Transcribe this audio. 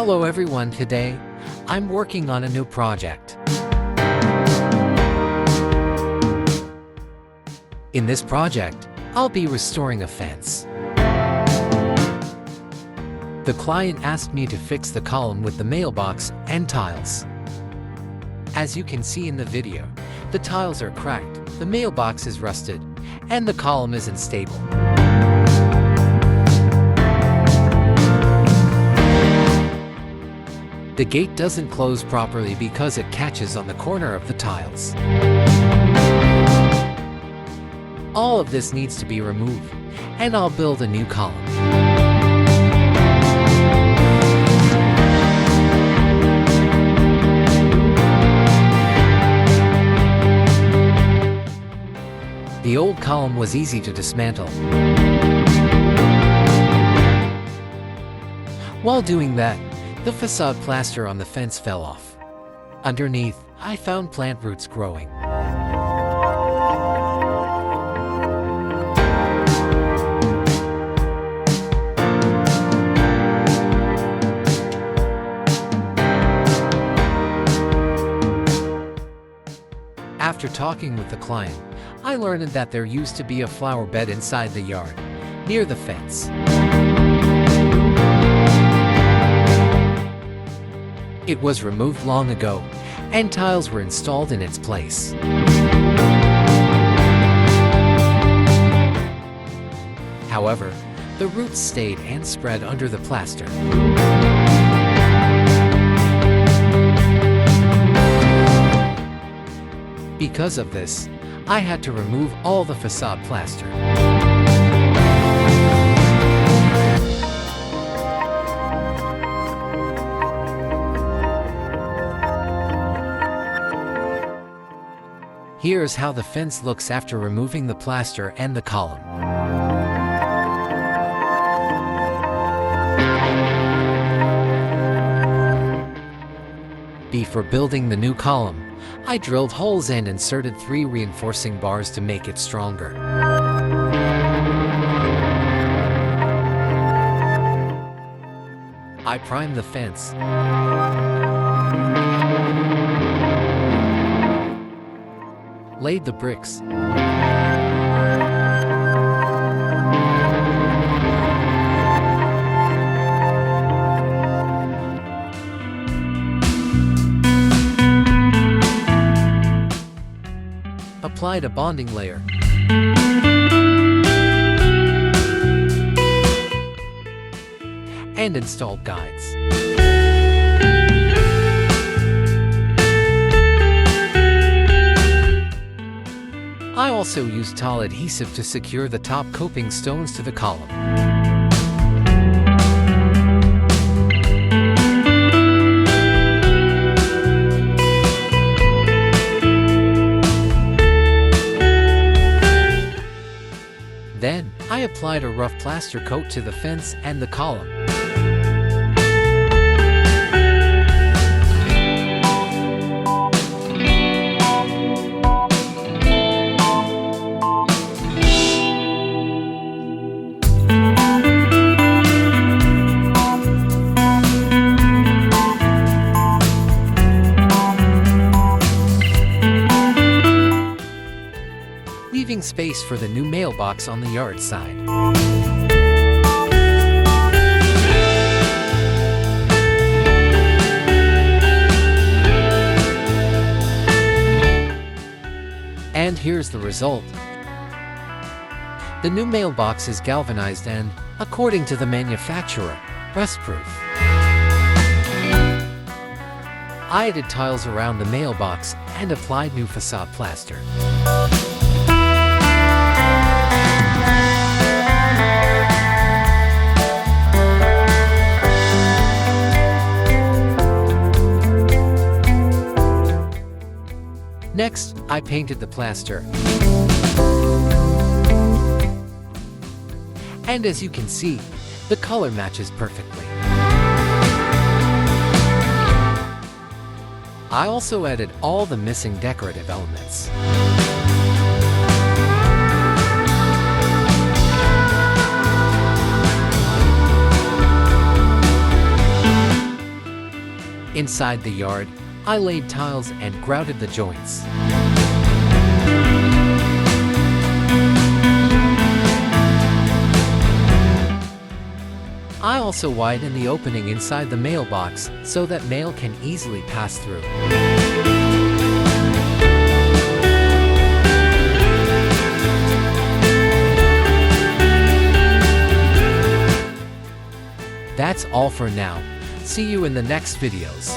Hello everyone, today I'm working on a new project. In this project, I'll be restoring a fence. The client asked me to fix the column with the mailbox and tiles. As you can see in the video, the tiles are cracked, the mailbox is rusted, and the column isn't stable. The gate doesn't close properly because it catches on the corner of the tiles. All of this needs to be removed, and I'll build a new column. The old column was easy to dismantle. While doing that, the facade plaster on the fence fell off. Underneath, I found plant roots growing. After talking with the client, I learned that there used to be a flower bed inside the yard, near the fence. It was removed long ago, and tiles were installed in its place. However, the roots stayed and spread under the plaster. Because of this, I had to remove all the facade plaster. Here's how the fence looks after removing the plaster and the column. Before building the new column, I drilled holes and inserted 3 reinforcing bars to make it stronger. I primed the fence. Laid the bricks. Applied a bonding layer. And installed guides. I also used tile adhesive to secure the top coping stones to the column. Then, I applied a rough plaster coat to the fence and the column. Leaving space for the new mailbox on the yard side. And here's the result. The new mailbox is galvanized and, according to the manufacturer, rust-proof. I added tiles around the mailbox and applied new facade plaster. Next, I painted the plaster. And as you can see, the color matches perfectly. I also added all the missing decorative elements. Inside the yard, I laid tiles and grouted the joints. I also widened the opening inside the mailbox so that mail can easily pass through. That's all for now. See you in the next videos.